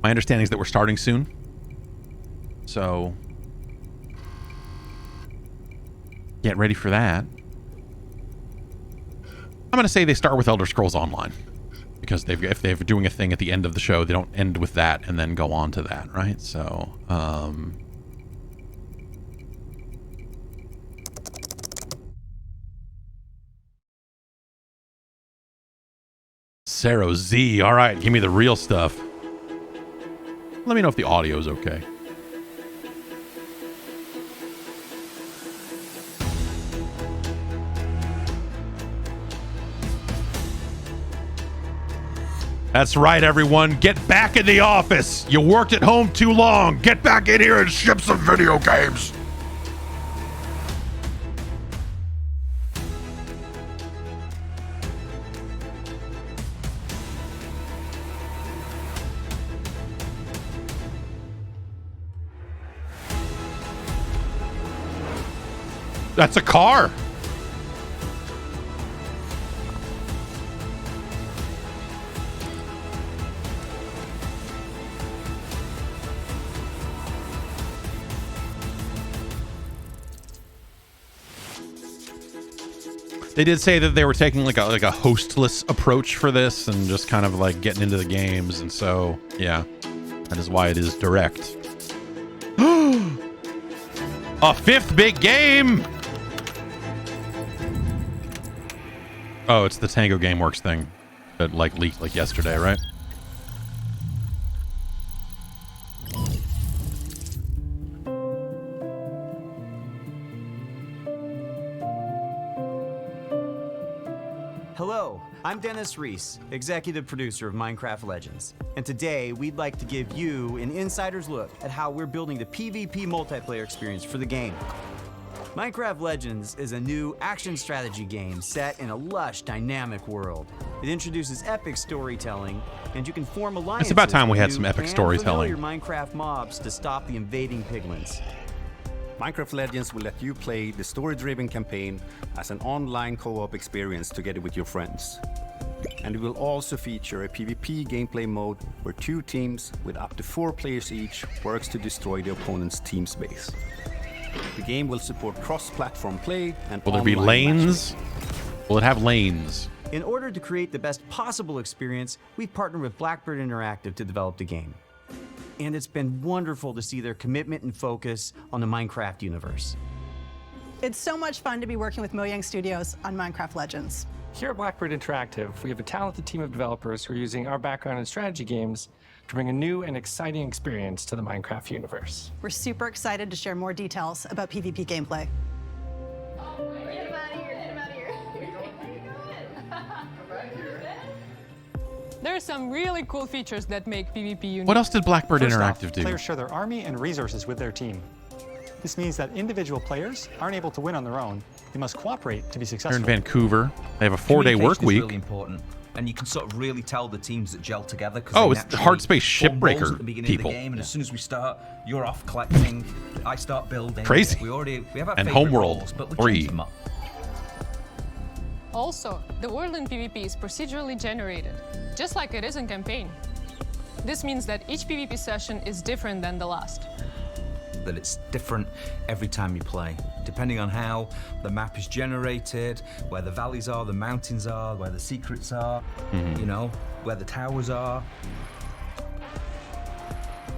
My understanding is that we're starting soon. So get ready for that. I'm going to say they start with Elder Scrolls Online. Because if they're doing a thing at the end of the show, they don't end with that and then go on to that, right? So, Saro Z. All right, give me the real stuff. Let me know if the audio is okay. That's right, everyone. Get back in the office. You worked at home too long. Get back in here and ship some video games. That's a car. They did say that they were taking like a hostless approach for this and just kind of like getting into the games, and so yeah, that is why it is direct. A fifth big game. Oh, it's the Tango Gameworks thing that like leaked like yesterday, right? Hello, I'm Dennis Reese, executive producer of Minecraft Legends. And today, we'd like to give you an insider's look at how we're building the PvP multiplayer experience for the game. Minecraft Legends is a new action strategy game set in a lush, dynamic world. It introduces epic storytelling, and you can form alliances. It's about time we had with some new epic and storytelling. familiar Minecraft mobs to stop the invading piglins. Minecraft Legends will let you play the story-driven campaign as an online co-op experience together with your friends. And it will also feature a PvP gameplay mode where 2 teams with up to 4 players each works to destroy the opponent's team's base. The game will support cross-platform play and will there be lanes? Will it have lanes? In order to create the best possible experience, we've partnered with Blackbird Interactive to develop the game. And it's been wonderful to see their commitment and focus on the Minecraft universe. It's so much fun to be working with Mojang Studios on Minecraft Legends. Here at Blackbird Interactive, we have a talented team of developers who are using our background in strategy games to bring a new and exciting experience to the Minecraft universe. We're super excited to share more details about PvP gameplay. Get him out of here, get him out of here. There are some really cool features that make PvP unique. What else did Blackbird First Interactive off, do? Players share their army and resources with their team. This means that individual players aren't able to win on their own. They must cooperate to be successful. They're in Vancouver. They have a 4-day work Communication is week. really important, and you can sort of really tell the teams that gel together. Oh, it's the Hard Space form roles Shipbreaker at the beginning people. Of the game, and as soon as we start, you're off collecting. I start building. Crazy. We have our And favorite Homeworld roles, but we 3. change them up. Also, the world in PvP is procedurally generated, just like it is in campaign. This means that each PvP session is different than the last. That it's different every time you play, depending on how the map is generated, where the valleys are, the mountains are, where the secrets are, you know, where the towers are.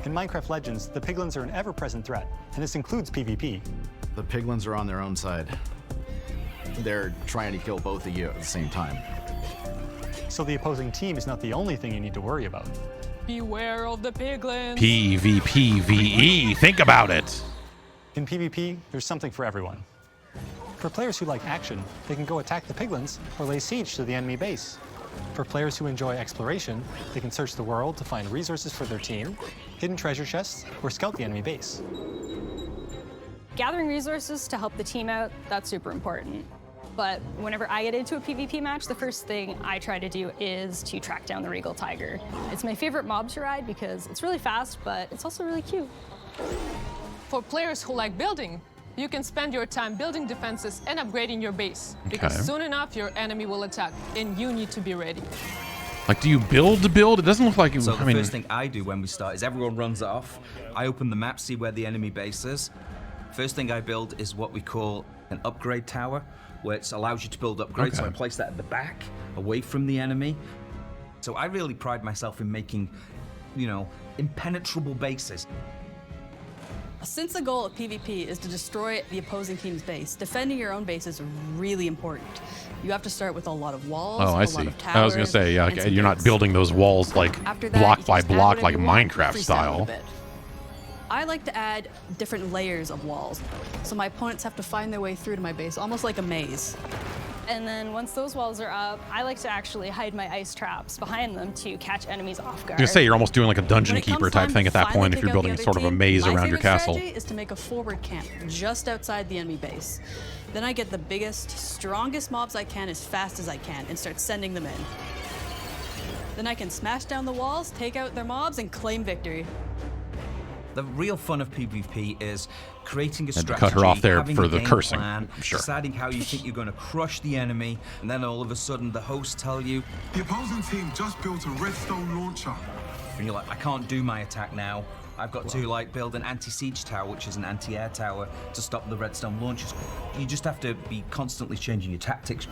In Minecraft Legends, the piglins are an ever-present threat, and this includes PvP. The piglins are on their own side. They're trying to kill both of you at the same time. So the opposing team is not the only thing you need to worry about. Beware of the piglins. PvPvE. Think about it. In PvP, there's something for everyone. For players who like action, they can go attack the piglins or lay siege to the enemy base. For players who enjoy exploration, they can search the world to find resources for their team, hidden treasure chests, or scout the enemy base. Gathering resources to help the team out, that's super important. But whenever I get into a PvP match, the first thing I try to do is to track down the Regal Tiger. It's my favorite mob to ride because it's really fast, but it's also really cute. For players who like building, you can spend your time building defenses and upgrading your base. Because soon enough, your enemy will attack, and you need to be ready. Like, do you build to build? It doesn't look like you. So the I mean, first thing I do when we start is everyone runs off. I open the map, see where the enemy base is. First thing I build is what we call an upgrade tower, where it allows you to build upgrades. Okay. So I place that at the back, away from the enemy. So I really pride myself in making, you know, impenetrable bases. Since the goal of PvP is to destroy the opposing team's base, defending your own base is really important. You have to start with a lot of walls, oh, I a see. lot of towers. I was gonna say, yeah, and some you're not gates. building those walls like After that, block you by just add block whatever like you want, Minecraft freestyle a style. little bit. I like to add different layers of walls, so my opponents have to find their way through to my base, almost like a maze. And then once those walls are up, I like to actually hide my ice traps behind them to catch enemies off I was guard. gonna say you're almost doing like a dungeon When it comes keeper type time thing to at that finally point if pick you're out building the sort of other a team, maze my around your favorite castle. strategy is to make a forward camp just outside the enemy base. Then I get the biggest, strongest mobs I can as fast as I can and start sending them in. Then I can smash down the walls, take out their mobs, and claim victory. The real fun of PvP is creating a Had to strategy, cut her off there having for a the game cursing, plan, I'm sure. deciding how you think you're going to crush the enemy, and then all of a sudden the hosts tell you, The opposing team just built a redstone launcher. and you're like, I can't do my attack now. I've got to like build an anti-siege tower, which is an anti-air tower, to stop the redstone launchers. You just have to be constantly changing your tactics.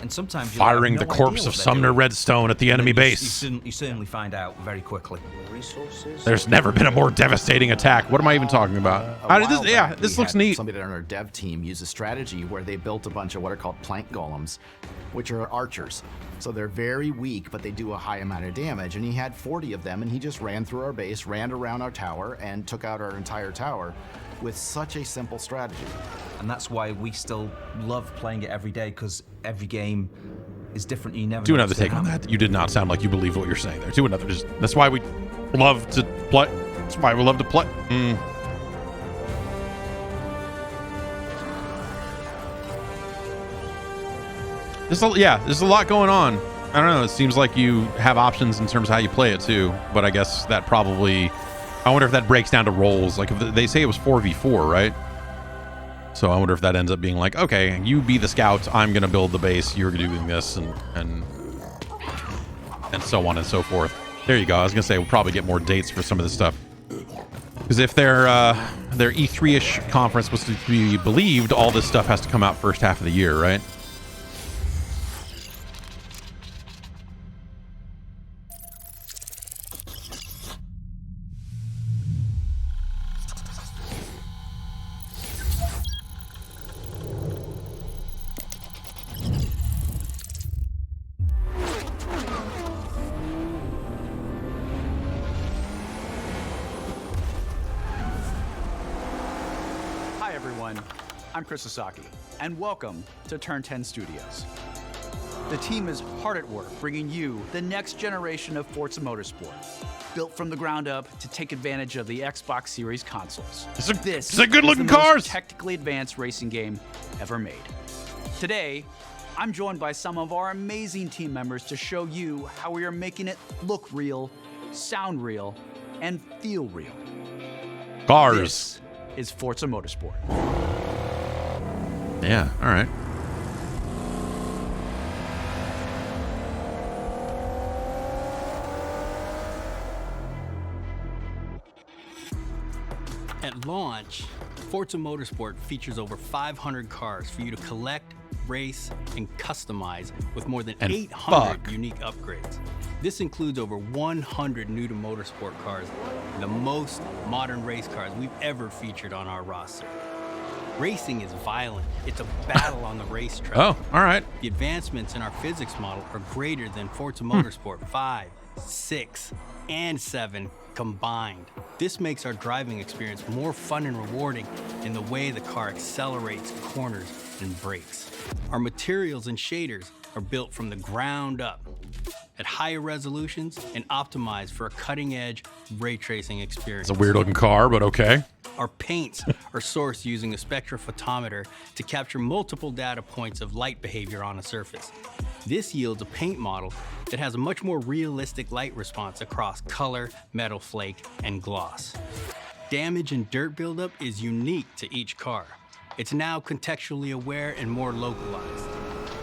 And sometimes you'll Firing have the no corpse idea of what they're Sumner doing. Redstone at the And enemy then base. You certainly find out very quickly. There's never been a more devastating attack. What am I even talking about? How did this? Yeah, this looks neat. Somebody on our dev team used a strategy where they built a bunch of what are called plank golems, which are archers. So they're very weak, but they do a high amount of damage. And he had 40 of them, and he just ran through our base, ran around our tower, and took out our entire tower with such a simple strategy. And that's why we still love playing it every day, because every game is different. You never Do know another what's gonna take on happen. that. You did not sound like you believe what you're saying there. Do another. That's why we love to play. That's why we love to play. There's a lot going on. I don't know. It seems like you have options in terms of how you play it too. But I guess that probably. I wonder if that breaks down to roles. Like if they say it was 4v4, right? So I wonder if that ends up being like, okay, you be the scout, I'm gonna build the base, you're doing this, and so on and so forth. There you go. I was gonna say we'll probably get more dates for some of this stuff, because if their E3-ish conference was to be believed, all this stuff has to come out first half of the year, right? Hi everyone, I'm Chris Sasaki, and welcome to Turn 10 Studios. The team is hard at work bringing you the next generation of Forza Motorsport, built from the ground up to take advantage of the Xbox Series consoles. These are good-looking is the cars. most technically advanced racing game ever made. Today, I'm joined by some of our amazing team members to show you how we are making it look real, sound real, and feel real. Cars. This is Forza Motorsport. Yeah. All right. At launch, Forza Motorsport features over 500 cars for you to collect, race, and customize with more than And 800 fuck. unique upgrades. This includes over 100 new to motorsport cars, the most modern race cars we've ever featured on our roster. Racing is violent. It's a battle on the racetrack. Oh, all right. The advancements in our physics model are greater than Forza Motorsport 5, 6, and 7 combined. This makes our driving experience more fun and rewarding in the way the car accelerates, corners, and brakes. Our materials and shaders are built from the ground up at higher resolutions and optimized for a cutting-edge ray tracing experience. It's a weird-looking car, but okay. Our paints are sourced using a spectrophotometer to capture multiple data points of light behavior on a surface. This yields a paint model that has a much more realistic light response across color, metal flake, and gloss. Damage and dirt buildup is unique to each car. It's now contextually aware and more localized.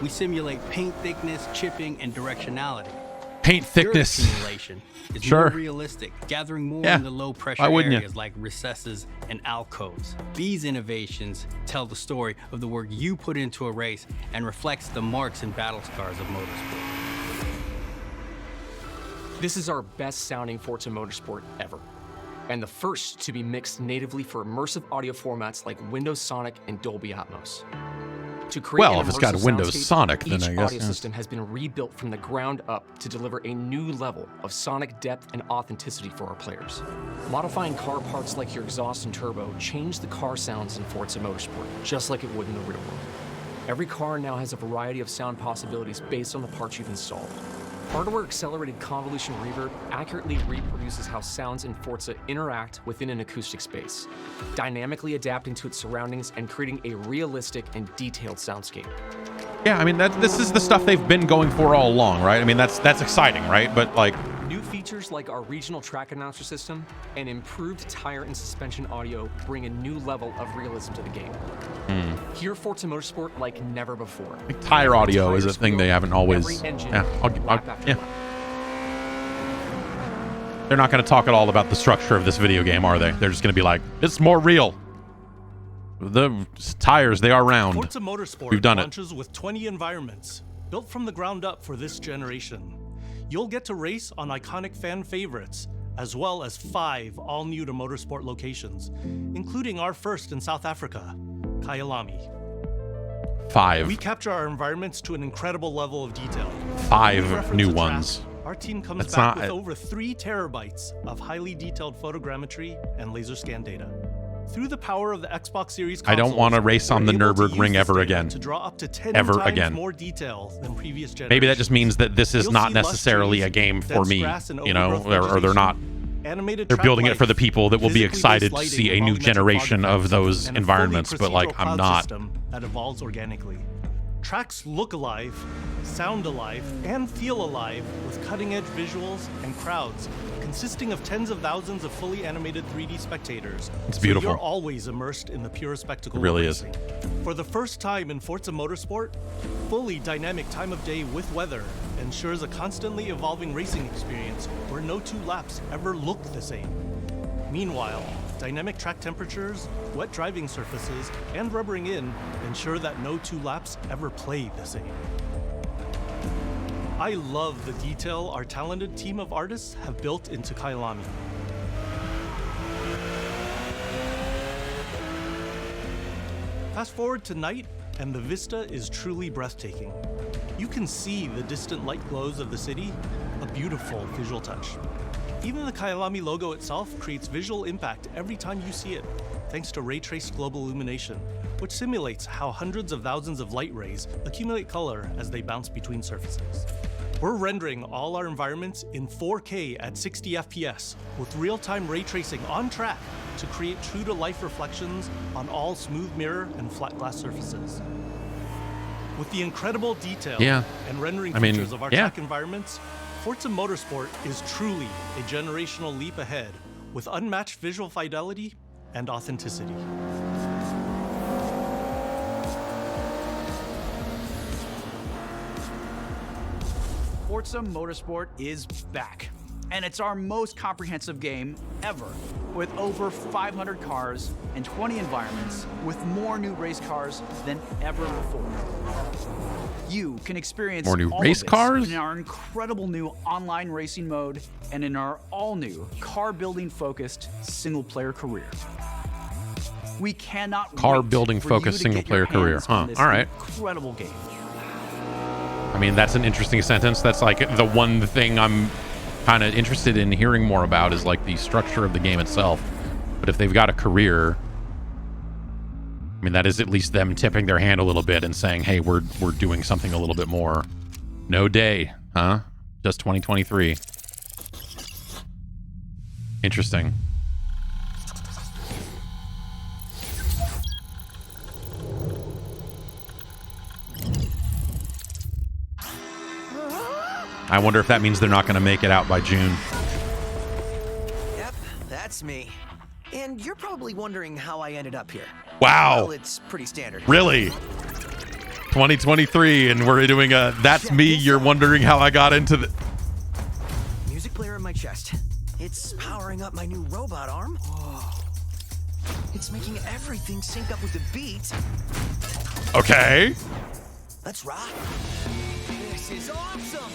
We simulate paint thickness, chipping, and directionality. Paint thickness. Simulation is Sure. more realistic, gathering more Yeah. in the low pressure Why wouldn't you? areas like recesses and alcoves. These innovations tell the story of the work you put into a race and reflects the marks and battle scars of motorsport. This is our best sounding Forza Motorsport ever, and the first to be mixed natively for immersive audio formats like Windows Sonic and Dolby Atmos. To create Well, an if it's got immersive Windows soundscape, Sonic, then each I guess, audio yeah. system has been rebuilt from the ground up to deliver a new level of sonic depth and authenticity for our players. Modifying car parts like your exhaust and turbo change the car sounds in Forza Motorsport, just like it would in the real world. Every car now has a variety of sound possibilities based on the parts you've installed. Hardware-accelerated convolution reverb accurately reproduces how sounds in Forza interact within an acoustic space, dynamically adapting to its surroundings and creating a realistic and detailed soundscape. Yeah, I mean, this is the stuff they've been going for all along, right? I mean, that's exciting, right? But like, New features like our regional track announcer system and improved tire and suspension audio bring a new level of realism to the game. Hear Forza Motorsport like never before. tire audio is a thing they haven't always. Every engine, Yeah, lap after yeah. lap. They're not going to talk at all about the structure of this video game, are they? They're just going to be like, it's more real. The tires, they are round. Forza Motorsport We've done it. launches with 20 environments, built from the ground up for this generation. You'll get to race on iconic fan favorites, as well as 5 all-new to Motorsport locations, including our first in South Africa, Kyalami. 5. We capture our environments to an incredible level of detail. 5 Reference new the track, ones. Our team comes That's back not- with over 3 terabytes of highly detailed photogrammetry and laser scan data. Through the power of the Xbox Series I don't consoles, want to race on the we're able to Nürburgring use ever this data again. To draw up to 10 Ever times again. more detail than previous generations. Maybe that just means that this is You'll not see lush necessarily trees, a game for dense me, grass, and you know, overgrowth or they're not. Animated They're track building it for the life, people that will be physically-based excited to lighting see a with new volumetric generation fog of those effects, and a environments, fully but like procedural I'm cloud not. system that evolves organically. Tracks look alive, sound alive, and feel alive with cutting-edge visuals and crowds consisting of tens of thousands of fully animated 3D spectators. It's beautiful. So you're always immersed in the pure spectacle It really of is. racing. For the first time in Forza Motorsport, fully dynamic time of day with weather ensures a constantly evolving racing experience where no 2 laps ever look the same. Meanwhile, dynamic track temperatures, wet driving surfaces, and rubbering in ensure that no 2 laps ever play the same. I love the detail our talented team of artists have built into Kyalami. Fast forward to night, and the vista is truly breathtaking. You can see the distant light glows of the city, a beautiful visual touch. Even the Kyalami logo itself creates visual impact every time you see it, thanks to ray-traced global illumination, which simulates how hundreds of thousands of light rays accumulate color as they bounce between surfaces. We're rendering all our environments in 4K at 60 FPS with real-time ray tracing on track to create true-to-life reflections on all smooth mirror and flat glass surfaces. With the incredible detail and rendering features of our track environments, Forza Motorsport is truly a generational leap ahead with unmatched visual fidelity and authenticity. Forza Motorsport is back, and it's our most comprehensive game ever, with over 500 cars and 20 environments, with more new race cars than ever before. You can experience More new all race of this cars? in our incredible new online racing mode and in our all-new car-building focused single-player career. We cannot wait building for you focused to single get your player career. hands on Huh. this All right. incredible game. I mean, that's an interesting sentence. That's like the one thing I'm kind of interested in hearing more about is like the structure of the game itself. But if they've got a career, I mean, that is at least them tipping their hand a little bit and saying, hey, we're doing something a little bit more. No day, huh? Just 2023. Interesting. I wonder if that means they're not going to make it out by June. Yep, that's me. And you're probably wondering how I ended up here. Wow. Well, it's pretty standard. Really? 2023, and we're doing a "That's Me." You're wondering how I got into the Music player in my chest. It's powering up my new robot arm. Oh. It's making everything sync up with the beat. Okay. Let's rock. This is awesome.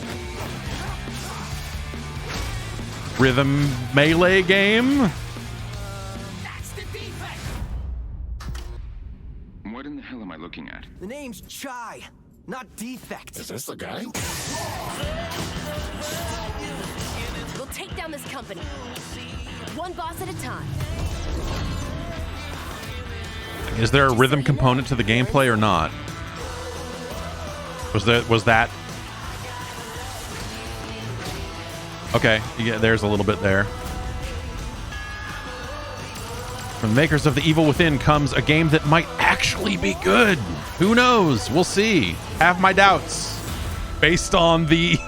Rhythm melee game. That's the defect. What in the hell am I looking at? The name's Chai, not Defect. Is this the guy? We'll take down this company. One boss at a time. Is there a rhythm component to the gameplay or not? Was that? Okay, yeah, there's a little bit there. From the makers of The Evil Within comes a game that might actually be good. Who knows? We'll see. Have my doubts based on the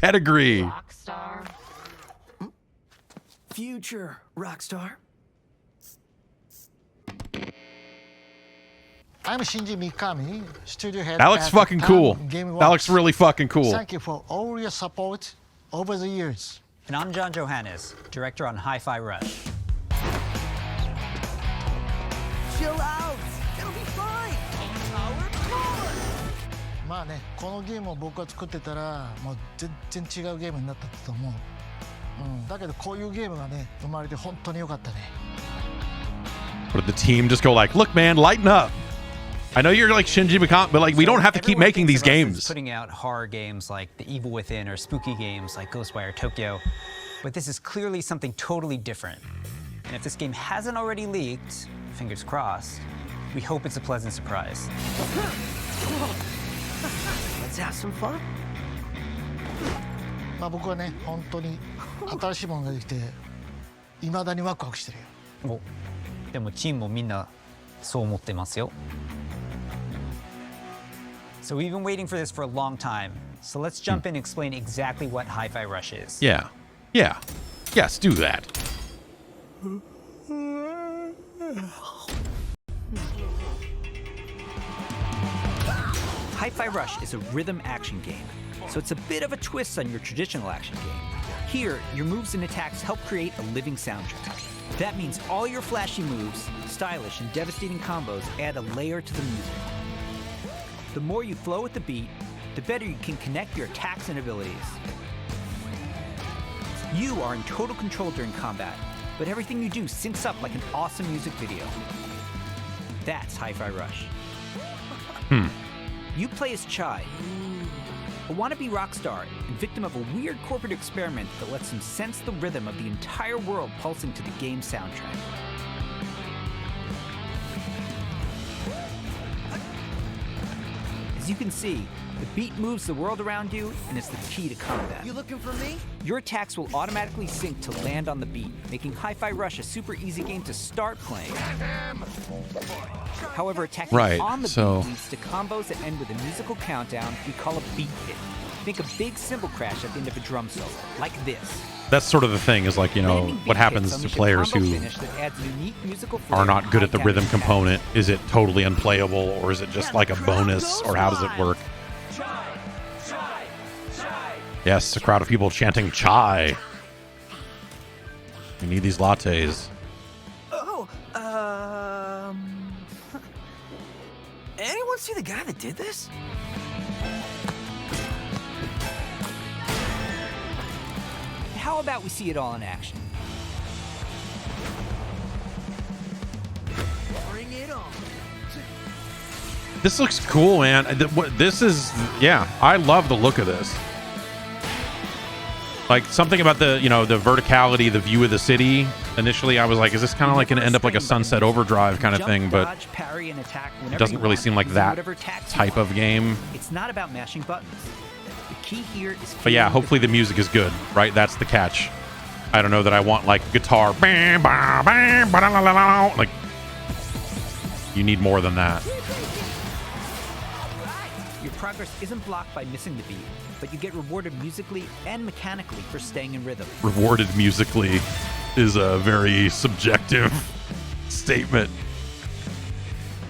pedigree. Rockstar. Future Rockstar. I'm Shinji Mikami, studio head. That looks at fucking Town cool. Game That looks really fucking cool. Thank you for all your support over the years. And I'm John Johannes, director on Hi-Fi Rush. Chill out. It'll be fine. Power forward. まあね、このゲームを僕が作ってたら、もう全然違うゲームになったと思う。だけどこういうゲームがね、生まれて本当に良かったね。But the team just go like, look, man, lighten up. I know you're like Shinji Mikami, but like we don't have to keep making these games. Putting out horror games like The Evil Within or spooky games like Ghostwire Tokyo, but this is clearly something totally different. And if this game hasn't already leaked, fingers crossed, we hope it's a pleasant surprise. Let's have some fun. まあ僕はね、本当に新しいものができて、未だにワクワクしてるよ。お、でもチームもみんなそう思ってますよ。So we've been waiting for this for a long time. So let's jump in and explain exactly what Hi-Fi Rush is. Yeah. Yeah. Yes, do that. Hi-Fi Rush is a rhythm action game, so it's a bit of a twist on your traditional action game. Here, your moves and attacks help create a living soundtrack. That means all your flashy moves, stylish and devastating combos add a layer to the music. The more you flow with the beat, the better you can connect your attacks and abilities. You are in total control during combat, but everything you do syncs up like an awesome music video. That's Hi-Fi Rush. You play as Chai, a wannabe rock star and victim of a weird corporate experiment that lets him sense the rhythm of the entire world pulsing to the game's soundtrack. As you can see, the beat moves the world around you, and it's the key to combat. You looking for me? Your attacks will automatically sync to land on the beat, making Hi-Fi Rush a super easy game to start playing. However, attacking on the beat leads to combos that end with a musical countdown we call a beat hit. Think a big cymbal crash at the end of a drum solo, like this. That's sort of the thing is like, you know, what happens to players who are not good at the rhythm component. Is it totally unplayable, or is it just like a bonus, or how does it work? Yes, a crowd of people chanting chai. We need these lattes. Oh, anyone see the guy that did this? How about we see it all in action? Bring it on. This looks cool, man. This is, yeah, I love the look of this. Like something about the, you know, the verticality, the view of the city. Initially, I was like, is this kind of like going to end up like a Sunset Overdrive kind of thing? But it doesn't really seem like that type of game. It's not about mashing buttons. The key here is. But yeah, hopefully the music is good, right? That's the catch. I don't know that I want like guitar. Bam, bam, bam, ba-da-la-la-la. Like, you need more than that. Your progress isn't blocked by missing the beat, but you get rewarded musically and mechanically for staying in rhythm. Rewarded musically is a very subjective statement.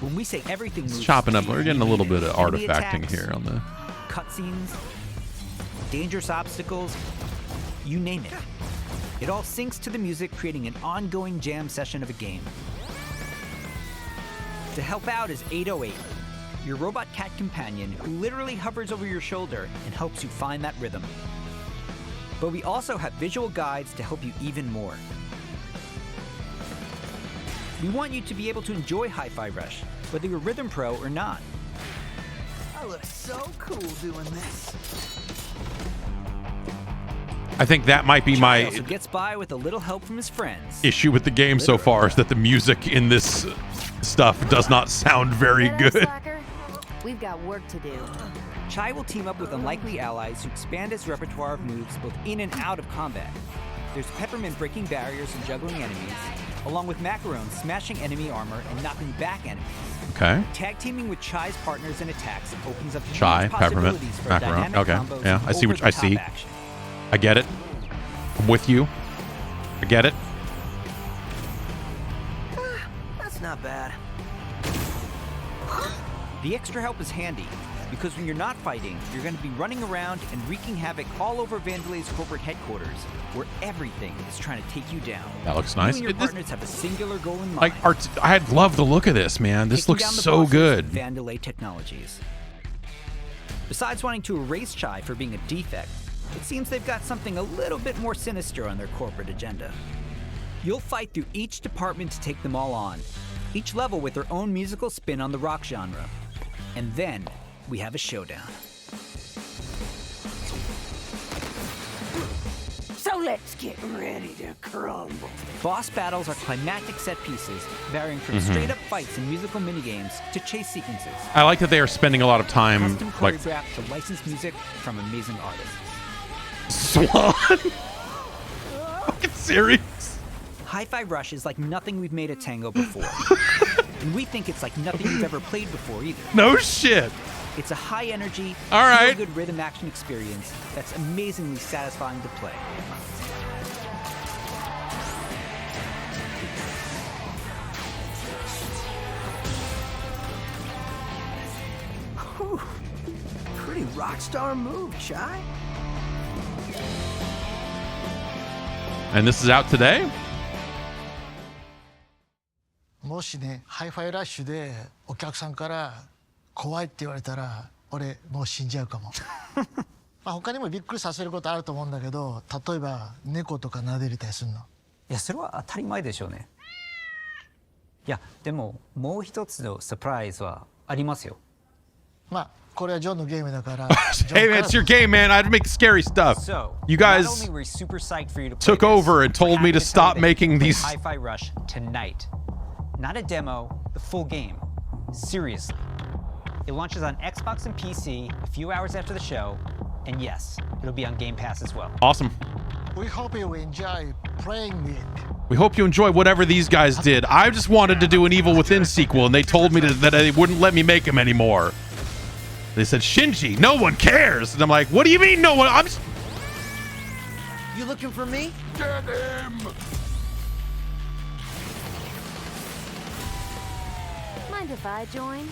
When we say everything moves, Chopping up. We're getting a little bit of enemy artifacting attacks, here on the cutscenes, dangerous obstacles, you name it. It all syncs to the music, creating an ongoing jam session of a game. To help out is 808, your robot cat companion who literally hovers over your shoulder and helps you find that rhythm. But we also have visual guides to help you even more. We want you to be able to enjoy Hi-Fi Rush, whether you're Rhythm Pro or not. I look so cool doing this. I think that might be my Also gets by with a little help from his friends. issue with the game so far, is that the music in this stuff does not sound very good. We've got work to do. Chai will team up with unlikely allies who expand his repertoire of moves both in and out of combat. There's Peppermint breaking barriers and juggling enemies, along with Macaron smashing enemy armor and knocking back enemies. Okay. Tag teaming with Chai's partners and attacks opens up huge Chai, Peppermint, possibilities for Macaron. dynamic Okay. combos Yeah, and I see what I over-the-top see. action. I get it. I'm with you. I get it. That's not bad. The extra help is handy, because when you're not fighting, you're going to be running around and wreaking havoc all over Vandelay's corporate headquarters, where everything is trying to take you down. That looks nice. You and your partners have a singular goal in mind. Like I love the look of this, man. This Taking looks down the so bosses good. with Vandelay Technologies. Besides wanting to erase Chai for being a defect, it seems they've got something a little bit more sinister on their corporate agenda. You'll fight through each department to take them all on, each level with their own musical spin on the rock genre. And then we have a showdown. So let's get ready to crumble. Boss battles are climactic set pieces, varying from straight up fights and musical minigames to chase sequences. I like that they are spending a lot of time Custom like choreographed to licensed music from amazing artists. Swan. Fucking serious. Hi-Fi Rush is like nothing we've made at Tango before. And we think it's like nothing you've ever played before either. No shit. It's a high energy, all right, good rhythm action experience that's amazingly satisfying to play. Whew. Pretty rock star move, Chai. And this is out today? もしね、ハイファイラッシュでお客さんから怖いって言われたら、俺もう死んじゃうかも。まあ他にもびっくりさせることあると思うんだけど、例えば猫とか撫でれたりするの。いや、それは当たり前でしょうね。いや、でももう一つのサプライズはありますよ。まあこれはジョンのゲームだから。Hey man, it's your game, man. I'd make scary stuff. You guys took over and told me to stop making these. Hi-Fi Rush tonight. Not a demo, the full game. Seriously. It launches on Xbox and PC a few hours after the show, and yes, it'll be on Game Pass as well. Awesome. We hope you enjoy playing it. We hope you enjoy whatever these guys did. I just wanted to do an Evil Within sequel, and they told me that they wouldn't let me make them anymore. They said, Shinji, no one cares. And I'm like, what do you mean no one? You looking for me? Get him! Mind if I join?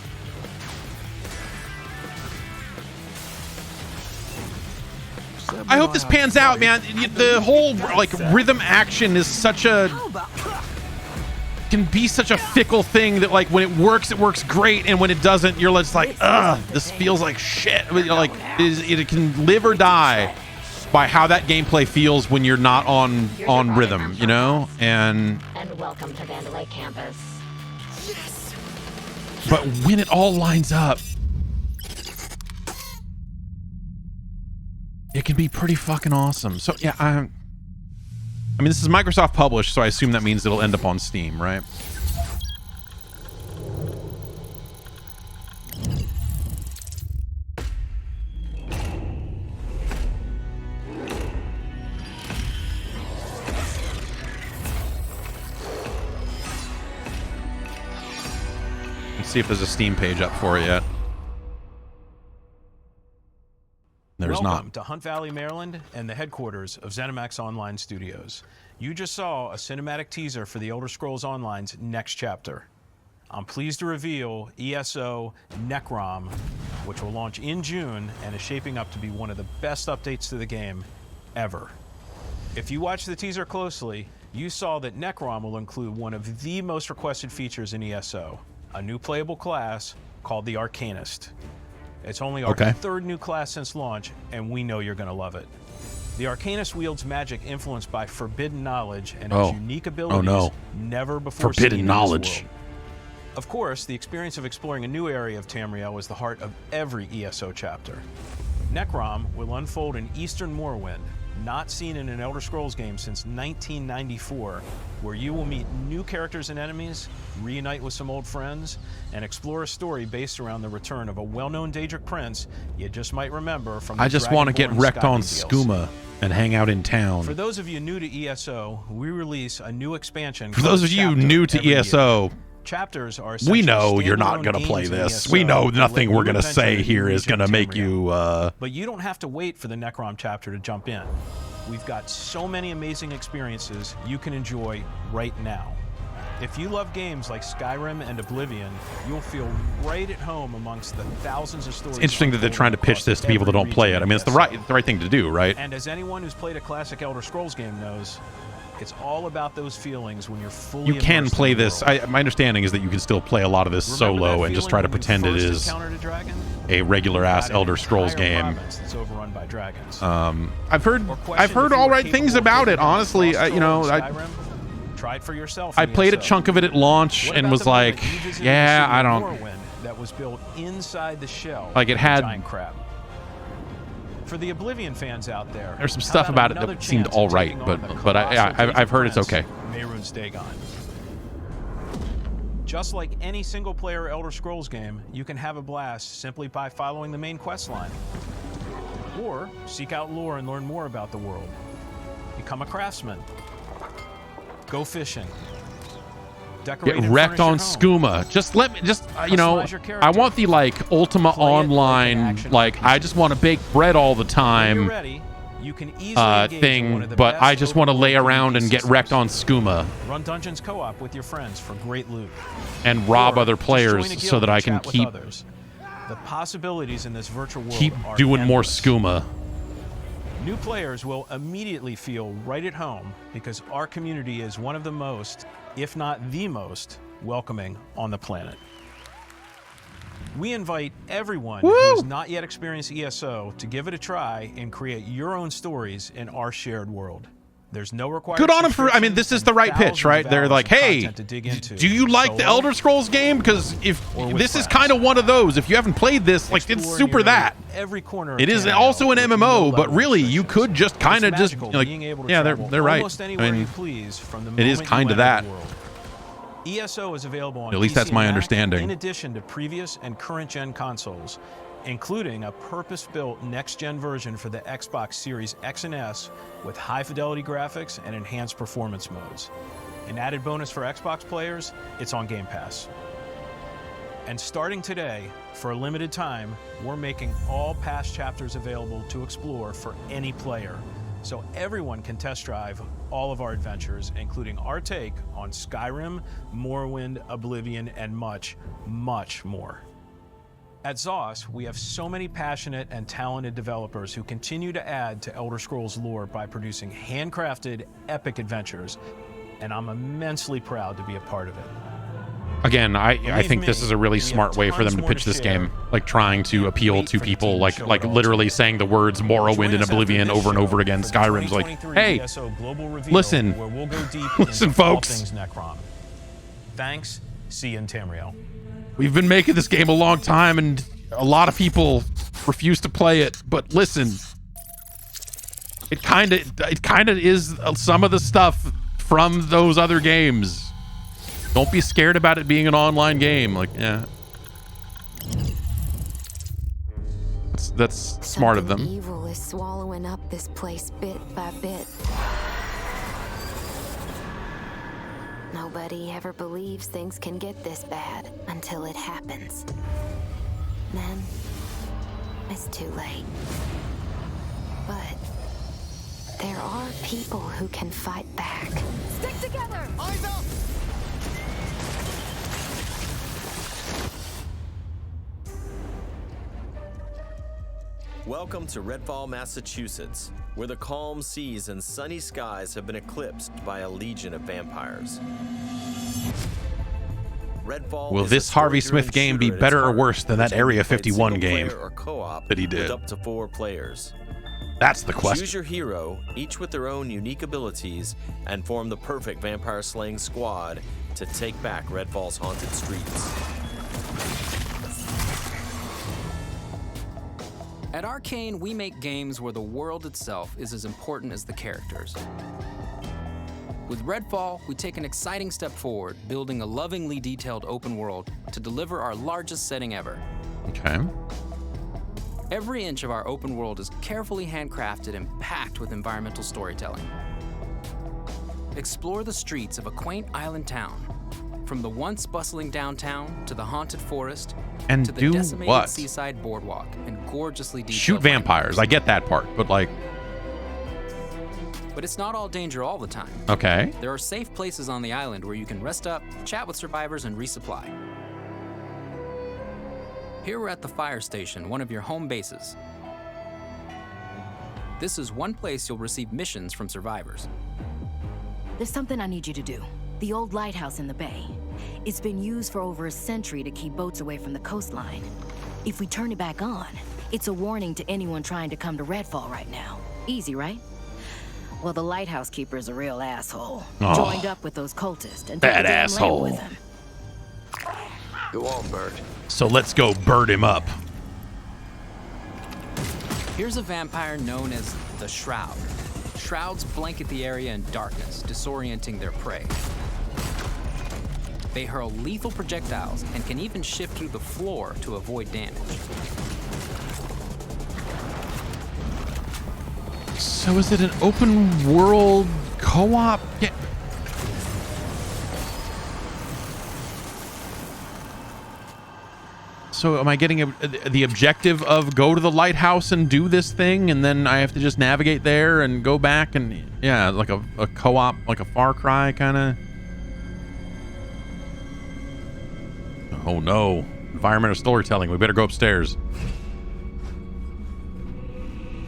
I hope this pans out, man. The whole like rhythm action is such a can be such a fickle thing that like when it works great, and when it doesn't, you're just like, ugh, this feels like shit. Like it can live or die by how that gameplay feels when you're not on rhythm, you know. And welcome to Vandalay campus. Yes. But when it all lines up, it can be pretty fucking awesome. So yeah, I mean, this is Microsoft published, so I assume that means it'll end up on Steam, right? Let's see if there's a Steam page up for it yet. There's Welcome not. to Hunt Valley, Maryland, and the headquarters of ZeniMax Online Studios. You just saw a cinematic teaser for the Elder Scrolls Online's next chapter. I'm pleased to reveal ESO Necrom, which will launch in June and is shaping up to be one of the best updates to the game ever. If you watch the teaser closely, you saw that Necrom will include one of the most requested features in ESO, a new playable class called the Arcanist. It's only our third new class since launch, and we know you're going to love it. The Arcanist wields magic influenced by forbidden knowledge and has unique abilities never before seen Forbidden in knowledge. this world. Of course, the experience of exploring a new area of Tamriel is the heart of every ESO chapter. Necrom will unfold in Eastern Morrowind, not seen in an Elder Scrolls game since 1994, where you will meet new characters and enemies, reunite with some old friends, and explore a story based around the return of a well-known Daedric prince you just might remember from the I just want to get Dragonborn wrecked on Skyrim DLC. Skooma and hang out in town. For those of you new to ESO, we release a new expansion. For those of you new to ESO, chapters are we know essentially you're not standalone going to play games in this. ESO We know that nothing let we're you going to adventure say in here the is going to region make Tamriel. you... But you don't have to wait for the Necrom chapter to jump in. We've got so many amazing experiences you can enjoy right now. If you love games like Skyrim and Oblivion, you'll feel right at home amongst the thousands of stories. It's interesting that they're trying to pitch this to people that don't play it. I mean, it's the right thing to do, right? And as anyone who's played a classic Elder Scrolls game knows, it's all about those feelings when you're fully You can immersed in play the this. world. My understanding is that you can still play a lot of this solo and just try to pretend it is a regular-ass Elder Scrolls game. That's overrun by dragons. I've heard all right things about it. Honestly, you know, Try it for yourself. I played a chunk of it at launch and was like, yeah, I don't. That was built inside the shell. Like it of a had. giant crab. For the Oblivion fans out there, There's some stuff about it that seemed all right, but I've heard it's okay. Mehrunes Dagon. Just like any single-player Elder Scrolls game, you can have a blast simply by following the main quest line. Or seek out lore and learn more about the world. Become a craftsman. Go fishing. Decorate Get and wrecked on furnish your home. Skooma. Just let me, you know, I want the like Ultima Online, like I just want to bake bread all the time thing, but I just want to lay around and get wrecked on Skooma Run dungeons co-op with your friends for great loot. and rob Or other just join a players guild so that and I can chat with keep others. The possibilities in this virtual world are doing more endless. Skooma. New players will immediately feel right at home because our community is one of the most, if not the most, welcoming on the planet. We invite everyone who has not yet experienced ESO to give it a try and create your own stories in our shared world. There's no required. Good on them for. I mean, this is the right pitch, right? They're like, "Hey, do you like the Elder Scrolls game? Because if this is kind of one of those, if you haven't played this, like it's super that. Every corner. It is also an MMO, but really, you could just kind of just like, yeah, they're right. I mean, it is kind of that. ESO is available on At least PC that's my and Mac, understanding. in addition to previous and current gen consoles, including a purpose-built next-gen version for the Xbox Series X and S with high-fidelity graphics and enhanced performance modes. An added bonus for Xbox players, it's on Game Pass. And starting today, for a limited time, we're making all past chapters available to explore for any player, so everyone can test drive all of our adventures, including our take on Skyrim, Morrowind, Oblivion, and much, much more. At ZOS, we have so many passionate and talented developers who continue to add to Elder Scrolls lore by producing handcrafted, epic adventures, and I'm immensely proud to be a part of it. Again, I think this is a really smart way for them to pitch this game, like trying to appeal to people, like literally saying the words Morrowind and Oblivion over and over again. Skyrim's like, hey, listen, listen, folks. Thanks. See you in Tamriel. We've been making this game a long time, and a lot of people refuse to play it. But listen, it kind of is some of the stuff from those other games. Don't be scared about it being an online game. Like, yeah, that's smart of them. Evil is swallowing up this place bit by bit. Nobody ever believes things can get this bad until it happens. Then, it's too late. But there are people who can fight back. Stick together! Eyes up! Welcome to Redfall, Massachusetts, where the calm seas and sunny skies have been eclipsed by a legion of vampires. Redfall Will this Harvey Smith game be better or worse than that Area 51 game that he did? With up to 4 players. That's the question. Choose your hero, each with their own unique abilities, and form the perfect vampire-slaying squad to take back Redfall's haunted streets. At Arcane, we make games where the world itself is as important as the characters. With Redfall, we take an exciting step forward, building a lovingly detailed open world to deliver our largest setting ever. Okay. Every inch of our open world is carefully handcrafted and packed with environmental storytelling. Explore the streets of a quaint island town, from the once bustling downtown to the haunted forest and to the do decimated what? seaside boardwalk and gorgeously detailed Shoot vampires. I get that part, but like... But it's not all danger all the time. Okay. There are safe places on the island where you can rest up, chat with survivors, and resupply. Here we're at the fire station, one of your home bases. This is one place you'll receive missions from survivors. There's something I need you to do. The old lighthouse in the bay. It's been used for over a century to keep boats away from the coastline. If we turn it back on, it's a warning to anyone trying to come to Redfall right now. Easy, right? Well, the lighthouse keeper is a real asshole. Oh. Joined up with those cultists and took That the damn asshole. lamp with him. Go on, Bird. So let's go bird him up. Here's a vampire known as the Shroud. Shrouds blanket the area in darkness, disorienting their prey. They hurl lethal projectiles and can even shift through the floor to avoid damage. So is it an open world co-op? Yeah. So am I getting the objective of go to the lighthouse and do this thing, and then I have to just navigate there and go back and yeah, like a co-op, like a Far Cry kind of. Oh no, environmental storytelling. We better go upstairs.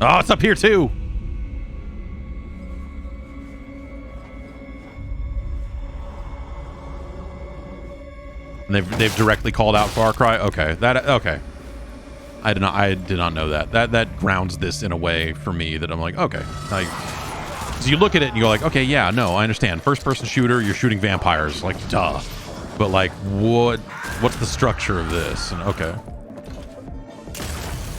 Oh, it's up here too. And they've directly called out Far Cry. Okay, okay. I did not know that. That grounds this in a way for me that I'm like, okay. Like, so you look at it and you go like, okay, yeah, no, I understand. First person shooter, you're shooting vampires, like duh. But like, what's the structure of this? And okay.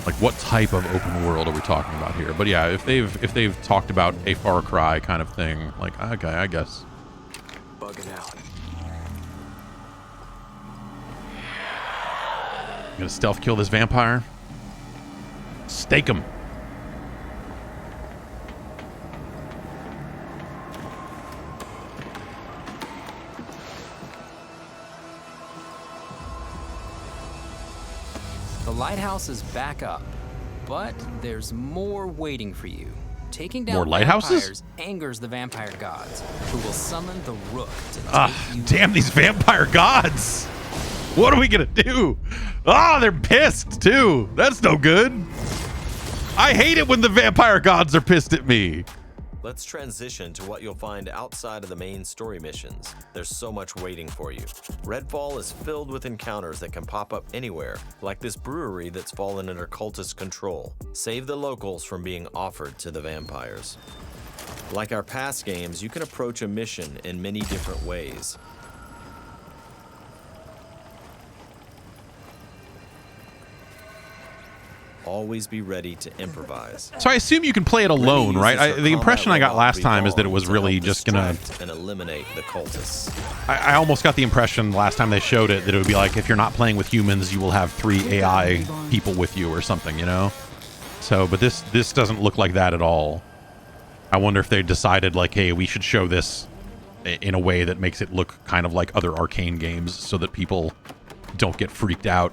Like, what type of open world are we talking about here? But yeah, if they've talked about a Far Cry kind of thing, like okay, I guess. Bugging out. Gonna stealth kill this vampire. Stake him. The lighthouse is back up, but there's more waiting for you. Taking down More lighthouses? vampires angers the vampire gods, who will summon the Rook to Damn these vampire gods! What are we gonna do? Ah, they're pissed too. That's no good. I hate it when the vampire gods are pissed at me. Let's transition to what you'll find outside of the main story missions. There's so much waiting for you. Redfall is filled with encounters that can pop up anywhere, like this brewery that's fallen under cultist control. Save the locals from being offered to the vampires. Like our past games, you can approach a mission in many different ways. Always be ready to impose. So I assume you can play it alone, right? The impression I got last time is that it was really just gonna and eliminate the cultists. I almost got the impression last time they showed it that it would be like if you're not playing with humans, you will have 3 AI people with you or something, you know? So, but this doesn't look like that at all. I wonder if they decided like, hey, we should show this in a way that makes it look kind of like other Arcane games so that people don't get freaked out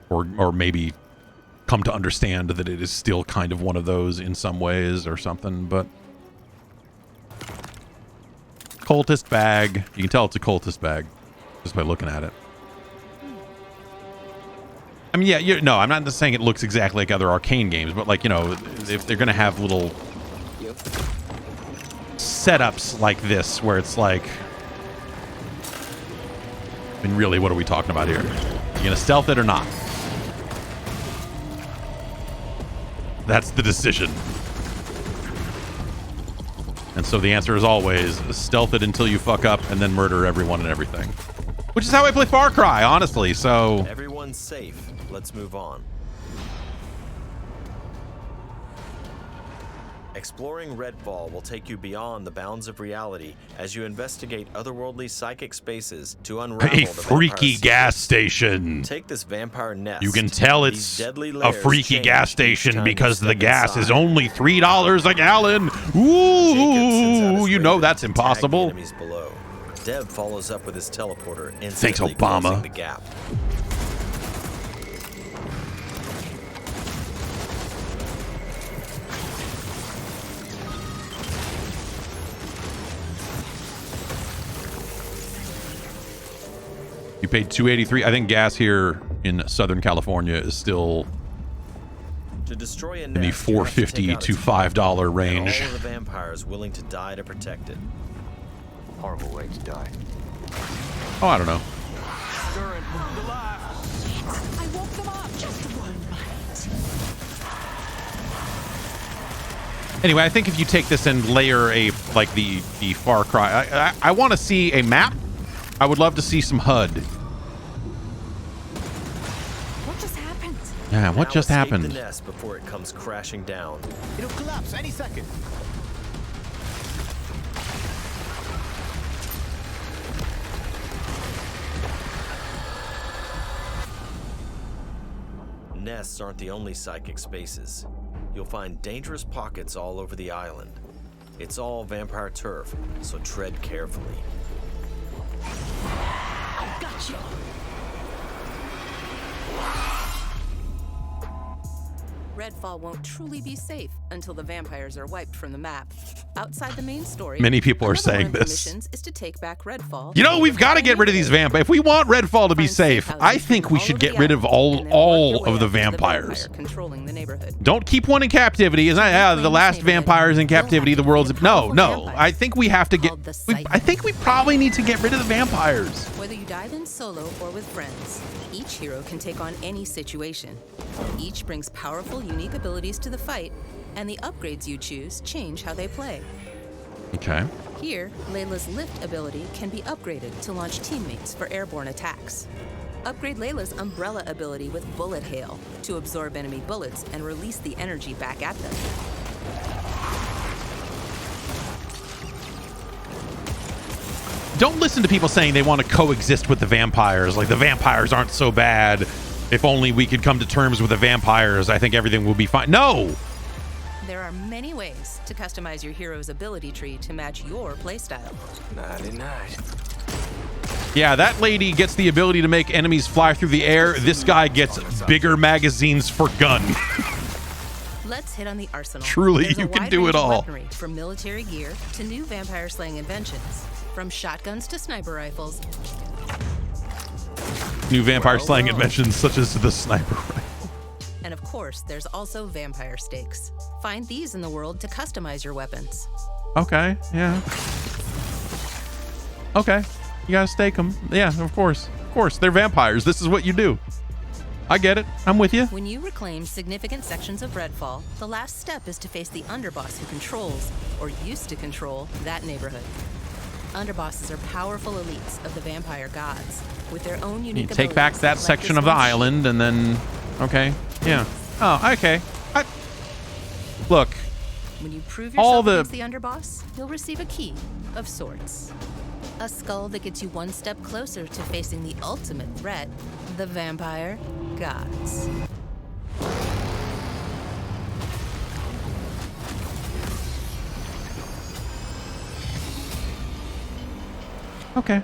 or maybe come to understand that it is still kind of one of those in some ways or something. But cultist bag, you can tell it's a cultist bag just by looking at it. I mean, yeah, no, I'm not just saying it looks exactly like other Arcane games, but like, you know, if they're gonna have little setups like this where it's like, I mean, really, what are we talking about here? You gonna stealth it or not? That's the decision. And so the answer is always stealth it until you fuck up and then murder everyone and everything. Which is how I play Far Cry, honestly, so... Everyone's safe. Let's move on. Exploring Redfall will take you beyond the bounds of reality as you investigate otherworldly psychic spaces to unravel a freaky gas station. Take this vampire nest. You can tell it's a freaky gas station because the gas is only $3 a gallon. Ooh, you know that's impossible. Enemies below. Dev follows up with his teleporter, Thanks, instantly Obama. closing the gap. You paid $2.83. I think gas here in Southern California is still To destroy a in the nest, you have to take $4.50 out to its mother $5 and range. all of the vampires willing to die to protect it. Horrible way to die. Oh, I don't know. I woke them up. Just one bite. Anyway, I think if you take this and layer a like the Far Cry, I want to see a map. I would love to see some HUD. What just happened? Yeah, what Now just escape happened? the nest before it comes crashing down. It'll collapse any second. Nests aren't the only psychic spaces. You'll find dangerous pockets all over the island. It's all vampire turf, so tread carefully. Gotcha. Redfall won't truly be safe until the vampires are wiped from the map. Outside the main story, Many people are another saying one of the this. missions is to take back Redfall. You know, we've got to get rid of these vampires. If we want Redfall to be safe, I think we should get rid of all of the vampires. Controlling the neighborhood. Don't keep one in captivity. Is not the last vampires in captivity. The world's no. I think we have to get. I think we probably need to get rid of the vampires. Whether you dive in solo or with friends, each hero can take on any situation. Each brings powerful, unique abilities to the fight, and the upgrades you choose change how they play. Okay. Here, Layla's lift ability can be upgraded to launch teammates for airborne attacks. Upgrade Layla's umbrella ability with bullet hail to absorb enemy bullets and release the energy back at them. Don't listen to people saying they want to coexist with the vampires. Like the vampires aren't so bad. If only we could come to terms with the vampires, I think everything will be fine. No! There are many ways to customize your hero's ability tree to match your playstyle. Nice. Yeah, that lady gets the ability to make enemies fly through the air. This guy gets bigger magazines for gun. Let's hit on the arsenal. Truly, There's a you can wide do range it of all. weaponry, from military gear to new vampire slaying inventions. From shotguns to sniper rifles. New vampire slaying inventions such as the sniper rifle. And of course, there's also vampire stakes. Find these in the world to customize your weapons. Okay, yeah. Okay, you gotta stake them. Yeah, of course. Of course, they're vampires. This is what you do. I get it. I'm with you. When you reclaim significant sections of Redfall, the last step is to face the underboss who controls, or used to control, that neighborhood. Underbosses are powerful elites of the vampire gods, with their own unique You take back abilities, that like section this of the one's island and then... Okay, yeah. Oh, okay. Look. When you prove all yourself the... against the underboss, you'll receive a key of sorts. A skull that gets you one step closer to facing the ultimate threat, the vampire gods. Okay.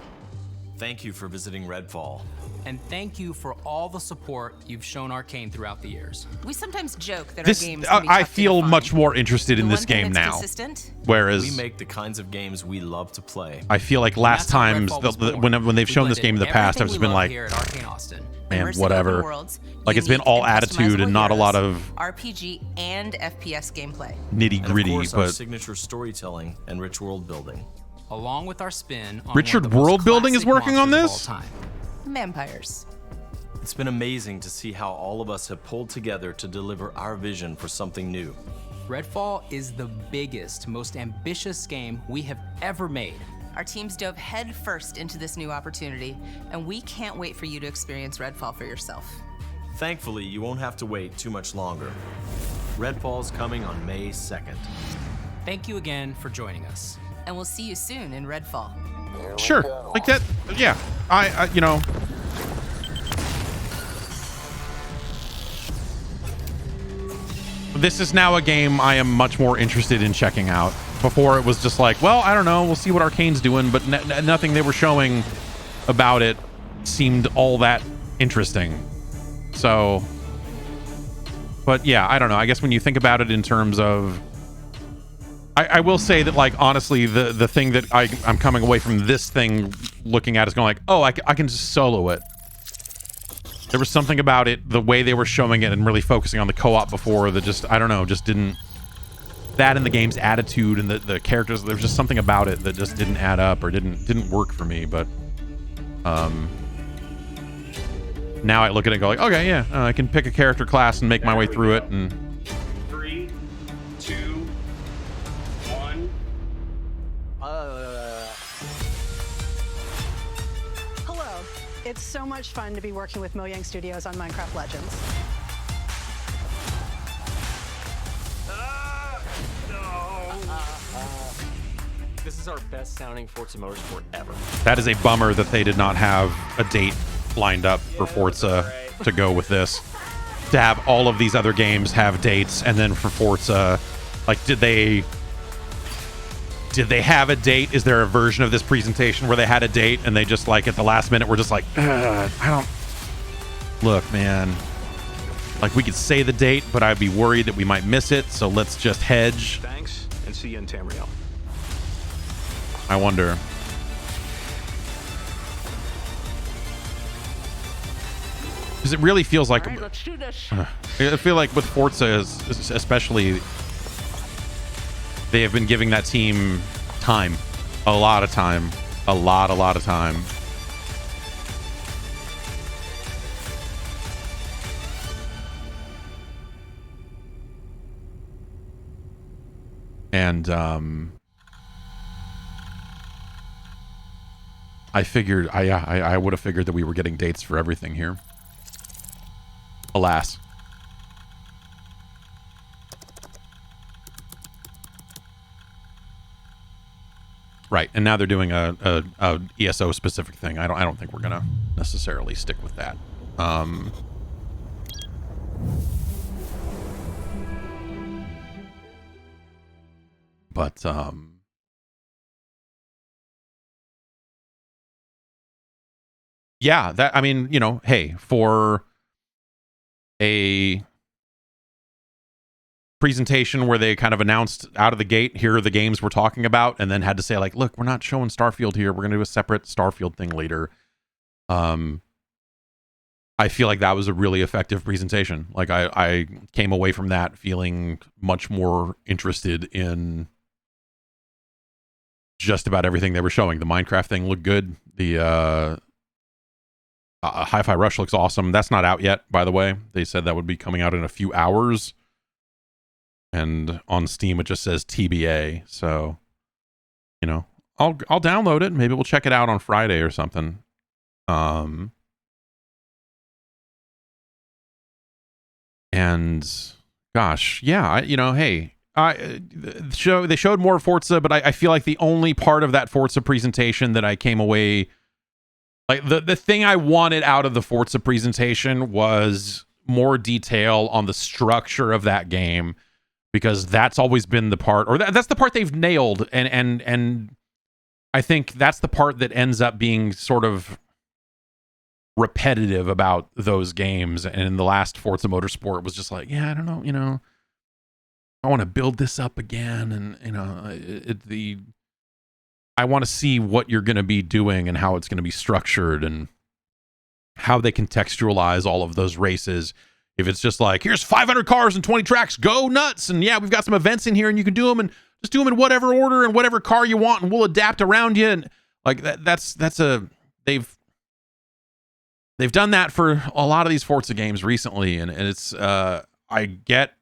Thank you for visiting Redfall. And thank you for all the support you've shown Arcane throughout the years. We sometimes joke that This our games can be I tough to feel define. much more interested in The this one thing game that's now. consistent? Whereas We make the kinds of games we love to play. I feel like last times when they've shown this game in the past, I've just been like, Here at Arcane Austin. man, Immersive whatever. open worlds, Like it's been unique all and attitude and customizable not a lot heroes, of RPG and FPS gameplay. nitty And of gritty. course, our But signature storytelling and rich world building. Along with our spin on Richard one of the most World Building is classic working on monsters of this? all time. Vampires. It's been amazing to see how all of us have pulled together to deliver our vision for something new. Redfall is the biggest, most ambitious game we have ever made. Our teams dove headfirst into this new opportunity, and we can't wait for you to experience Redfall for yourself. Thankfully, you won't have to wait too much longer. Redfall's coming on May 2nd. Thank you again for joining us. And we'll see you soon in Redfall. sure, like that. Yeah, I you know. This is now a game I am much more interested in checking out. Before it was just like, well, I don't know, we'll see what Arcane's doing, but nothing they were showing about it seemed all that interesting. So, but yeah, I don't know. I guess when you think about it in terms of, I will say that, like, honestly, the thing that I'm coming away from this thing looking at is going like, oh, I can just solo it. There was something about it, the way they were showing it and really focusing on the co-op before that just, I don't know, just didn't, that and the game's attitude and the characters, there was just something about it that just didn't add up or didn't work for me. But now I look at it and go like, okay, yeah, I can pick a character class and make my way through it. And 3, 2, 1. Hello. It's so much fun to be working with Mojang Studios on Minecraft Legends. This is our best sounding Forza Motorsport ever. that is a bummer that they did not have a date lined up for Forza to go with this. To have all of these other games have dates, and then for Forza, like, did they have a date? Is there a version of this presentation where they had a date and they just, like, at the last minute were just like, I don't... Look, man. Like, we could say the date, but I'd be worried that we might miss it, so let's just hedge. Thanks, and see you in Tamriel. I wonder. Because it really feels like... Let's do this. I feel like with Forza, especially, they have been giving that team time. A lot of time. A lot of time. And, I figured, I would have figured that we were getting dates for everything here. Alas. Right, and now they're doing a ESO specific thing. I don't think we're gonna necessarily stick with that. But yeah, that, I mean, you know, hey, for a presentation where they kind of announced out of the gate, here are the games we're talking about, and then had to say, like, look, we're not showing Starfield here, we're gonna do a separate Starfield thing later. I feel like that was a really effective presentation. Like, I came away from that feeling much more interested in just about everything they were showing. The Minecraft thing looked good. The Hi-Fi Rush looks awesome. That's not out yet, by the way. They said that would be coming out in a few hours. And on Steam, it just says TBA. So, you know, I'll download it. Maybe we'll check it out on Friday or something. And gosh, yeah, you know, hey, they showed more Forza, but I feel like the only part of that Forza presentation that I came away, like, the thing I wanted out of the Forza presentation was more detail on the structure of that game, because that's always been the part, or that's the part they've nailed, and I think that's the part that ends up being sort of repetitive about those games. And in the last Forza Motorsport was just like, yeah, I don't know, I want to build this up again, and I want to see what you're going to be doing and how it's going to be structured and how they contextualize all of those races. If it's just like, here's 500 cars and 20 tracks, go nuts, and yeah, we've got some events in here and you can do them, and just do them in whatever order and whatever car you want, and we'll adapt around you. And like they've done that for a lot of these Forza games recently, and it's I get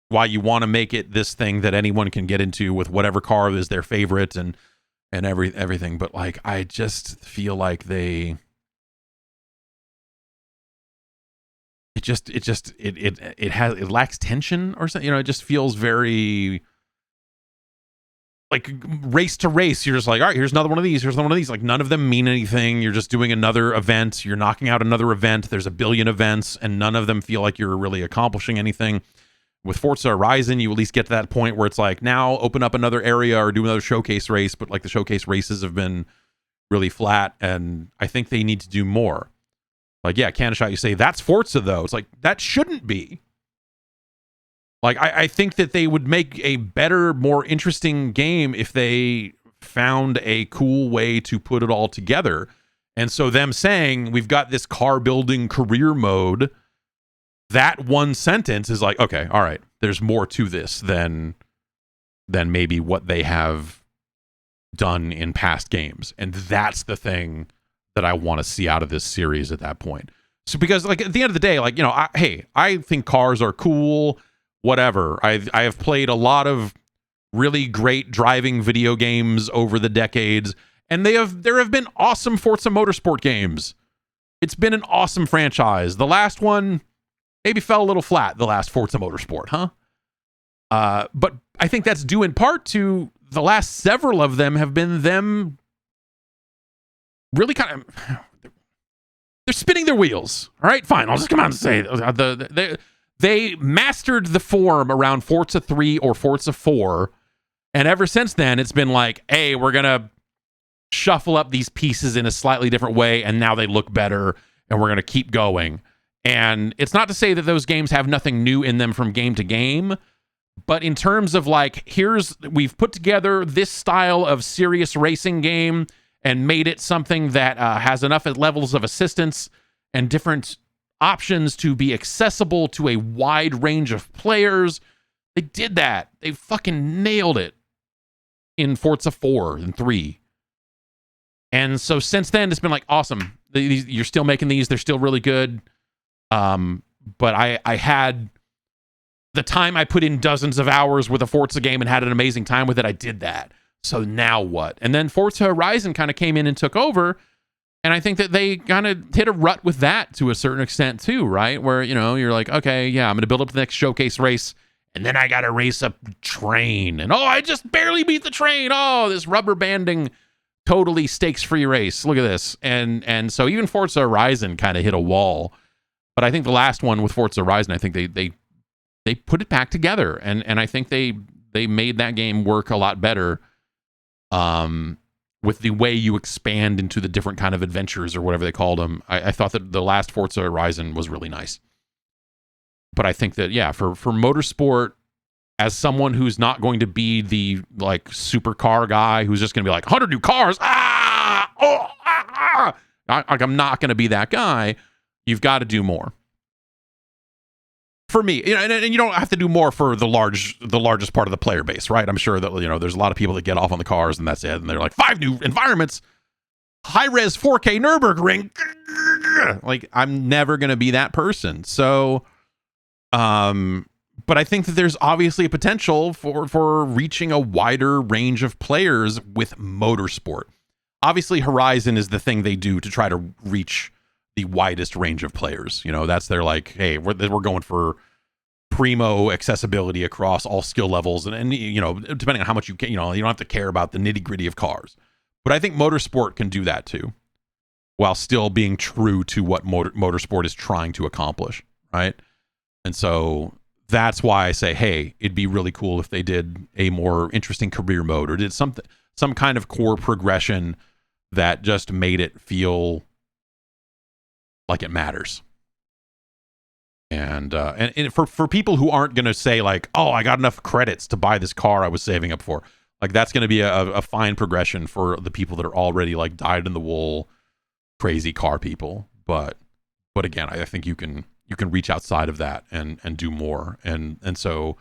why you want to make it this thing that anyone can get into with whatever car is their favorite and everything, but like I just feel like it lacks tension or something. It just feels very like race to race. You're just like, all right, here's another one of these. Here's another one of these. Like none of them mean anything. You're just doing another event. You're knocking out another event. There's a billion events, and none of them feel like you're really accomplishing anything. With Forza Horizon, you at least get to that point where it's like, now open up another area or do another showcase race. But like the showcase races have been really flat, and I think they need to do more. Like, yeah, Canashot, you say that's Forza though. It's like, that shouldn't be. Like, I think that they would make a better, more interesting game if they found a cool way to put it all together. And so them saying, we've got this car building career mode, that one sentence is like, okay, all right, there's more to this than maybe what they have done in past games. And that's the thing that I want to see out of this series at that point. So because like at the end of the day, like, I think cars are cool, whatever. I have played a lot of really great driving video games over the decades, and there have been awesome Forza Motorsport games. It's been an awesome franchise. The last one maybe fell a little flat, the last Forza Motorsport, huh? But I think that's due in part to the last several of them have been them really kind of, they're spinning their wheels. All right, fine. I'll just come out and say they mastered the form around Forza 3 or Forza 4. And ever since then, it's been like, hey, we're going to shuffle up these pieces in a slightly different way. And now they look better, and we're going to keep going. And it's not to say that those games have nothing new in them from game to game. But in terms of like, we've put together this style of serious racing game and made it something that has enough levels of assistance and different options to be accessible to a wide range of players. They did that. They fucking nailed it in Forza 4 and 3. And so since then, it's been like, awesome. You're still making these. They're still really good. But I had the time I put in dozens of hours with a Forza game and had an amazing time with it. I did that. So now what? And then Forza Horizon kind of came in and took over. And I think that they kind of hit a rut with that to a certain extent too, right? Where, you're like, okay, yeah, I'm going to build up the next showcase race. And then I got to race a train. And, I just barely beat the train. Oh, this rubber banding, totally stakes-free race. Look at this. And so even Forza Horizon kind of hit a wall. But I think the last one with Forza Horizon, I think they put it back together. And I think they made that game work a lot better with the way you expand into the different kind of adventures or whatever they called them. I thought that the last Forza Horizon was really nice. But I think that, yeah, for Motorsport, as someone who's not going to be the like supercar guy who's just going to be like 100 new cars, I'm not going to be that guy. You've got to do more. For me, and you don't have to do more for the largest part of the player base, right? I'm sure that there's a lot of people that get off on the cars and that's it, and they're like 5 new environments, high-res 4K Nürburgring. Like, I'm never going to be that person. So, but I think that there's obviously a potential for reaching a wider range of players with Motorsport. Obviously, Horizon is the thing they do to try to reach the widest range of players. That's their like, hey, we're going for primo accessibility across all skill levels, and depending on how much you can, you don't have to care about the nitty gritty of cars. But I think Motorsport can do that too, while still being true to what Motorsport is trying to accomplish, right? And so that's why I say, hey, it'd be really cool if they did a more interesting career mode or did some kind of core progression that just made it feel like it matters. And for people who aren't going to say like, oh, I got enough credits to buy this car I was saving up for, like that's going to be a fine progression for the people that are already like dyed in the wool crazy car people. But again, I think you can reach outside of that and do more. And so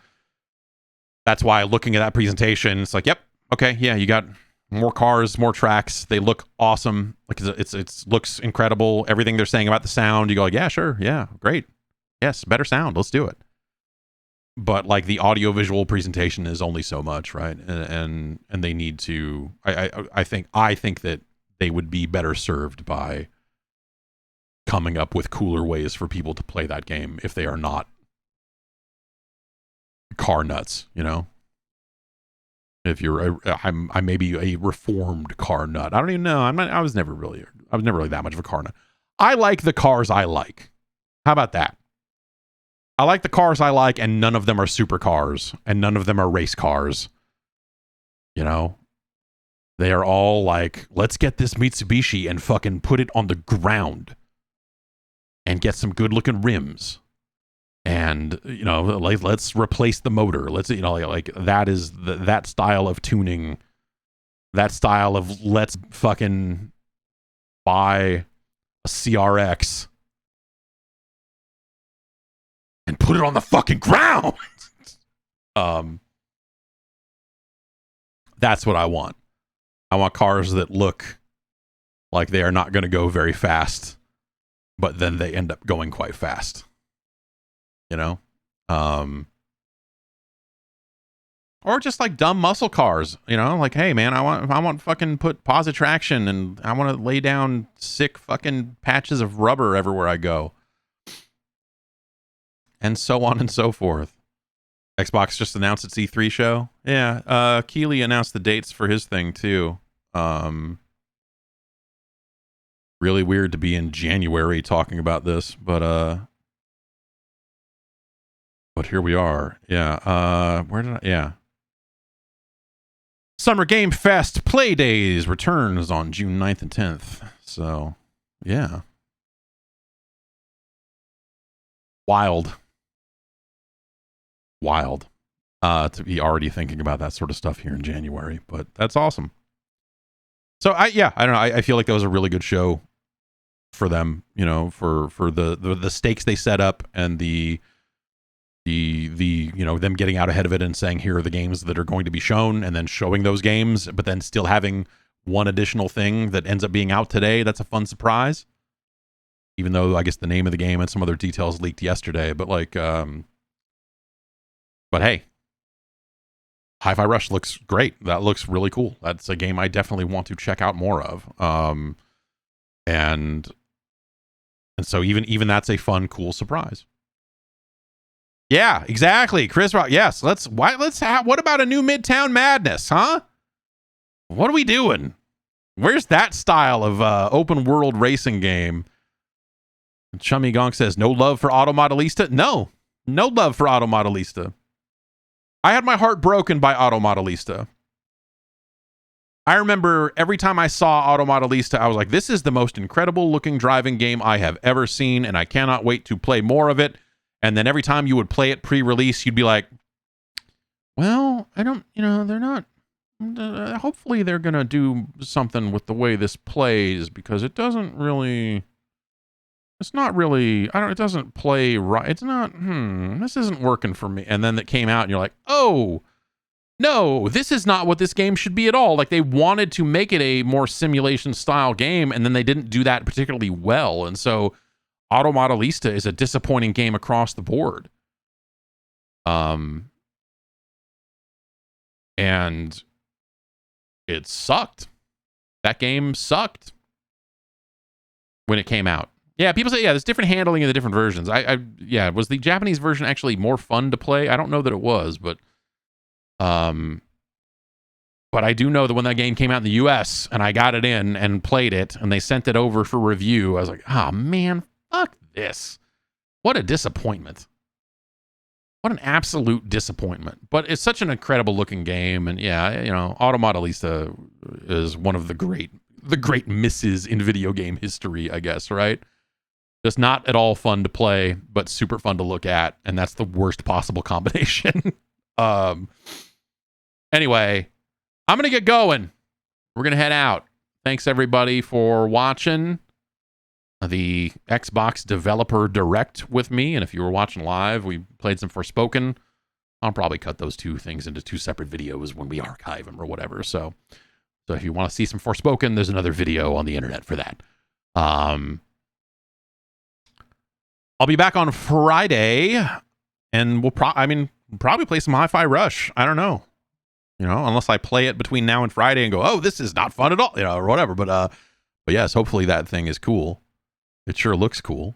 that's why looking at that presentation, it's like, yep, okay, yeah, you got more cars, more tracks. They look awesome. Like it looks incredible. Everything they're saying about the sound, you go like, yeah, sure, yeah, great. Yes, better sound. Let's do it. But like the audio-visual presentation is only so much, right? And they need to. I think that they would be better served by coming up with cooler ways for people to play that game if they are not car nuts, you know. If you're, I may be a reformed car nut. I don't even know. I was never really that much of a car nut. I like the cars I like. How about that? I like the cars I like, and none of them are supercars, and none of them are race cars. You know, they are all like, let's get this Mitsubishi and fucking put it on the ground and get some good looking rims. And, you know, like, let's replace the motor. Let's, you know, like that is that style of tuning, that style of let's fucking buy a CRX and put it on the fucking ground. That's what I want. I want cars that look like they are not going to go very fast, but then they end up going quite fast. You know? Or just like dumb muscle cars, you know, like, hey man, I want fucking put positive traction and I want to lay down sick fucking patches of rubber everywhere I go. And so on and so forth. Xbox just announced its E3 show. Yeah, Keeley announced the dates for his thing too. Really weird to be in January talking about this, but here we are. Yeah, yeah. Summer Game Fest Play Days returns on June 9th and 10th. So, yeah. Wild to be already thinking about that sort of stuff here in January, but that's awesome. So I don't know. I feel like that was a really good show for them, you know, for the stakes they set up and the you know, them getting out ahead of it and saying, here are the games that are going to be shown, and then showing those games, but then still having one additional thing that ends up being out today. That's a fun surprise. Even though I guess the name of the game and some other details leaked yesterday, but like, but hey, Hi-Fi Rush looks great. That looks really cool. That's a game I definitely want to check out more of. And so even that's a fun, cool surprise. Yeah, exactly. Chris Rock. Yes, what about a new Midtown Madness, huh? What are we doing? Where's that style of open world racing game? Chummy Gonk says, no love for Auto Modelista? No love for Auto Modelista. I had my heart broken by Auto Modelista. I remember every time I saw Auto Modelista, I was like, this is the most incredible looking driving game I have ever seen, and I cannot wait to play more of it. And then every time you would play it pre-release, you'd be like, well, I don't, you know, they're not, hopefully they're going to do something with the way this plays, because it doesn't really, it's not really, it doesn't play right. It's not, this isn't working for me. And then it came out and you're like, oh, no, this is not what this game should be at all. Like, they wanted to make it a more simulation style game, and then they didn't do that particularly well. And so Auto Modelista is a disappointing game across the board. And it sucked. That game sucked when it came out. Yeah, people say, yeah, there's different handling in the different versions. Yeah, was the Japanese version actually more fun to play? I don't know that it was, but I do know that when that game came out in the US and I got it in and played it and they sent it over for review, I was like, oh man, fuck this. What a disappointment. What an absolute disappointment. But it's such an incredible looking game. And yeah, you know, Auto Modelista is one of the great misses in video game history, I guess, right? Just not at all fun to play, but super fun to look at, and that's the worst possible combination. Anyway, I'm gonna get going. We're gonna head out. Thanks everybody for watching the Xbox Developer Direct with me, and if you were watching live, we played some Forspoken. I'll probably cut those two things into two separate videos when we archive them or whatever. So if you want to see some Forspoken, there's another video on the internet for that. I'll be back on Friday, and we'll probably play some Hi-Fi Rush. I don't know, unless I play it between now and Friday and go, oh, this is not fun at all, or whatever. But yes, hopefully that thing is cool. It sure looks cool.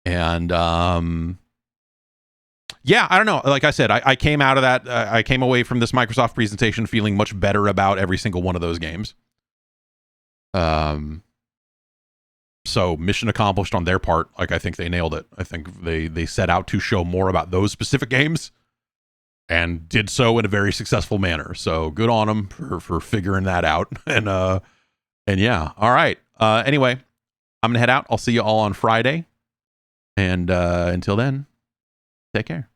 And yeah, I don't know. Like I said, I came out of that. I came away from this Microsoft presentation feeling much better about every single one of those games. So mission accomplished on their part. Like, I think they nailed it. I think they set out to show more about those specific games and did so in a very successful manner. So good on them for figuring that out. And yeah. All right. Anyway, I'm going to head out. I'll see you all on Friday. And until then, take care.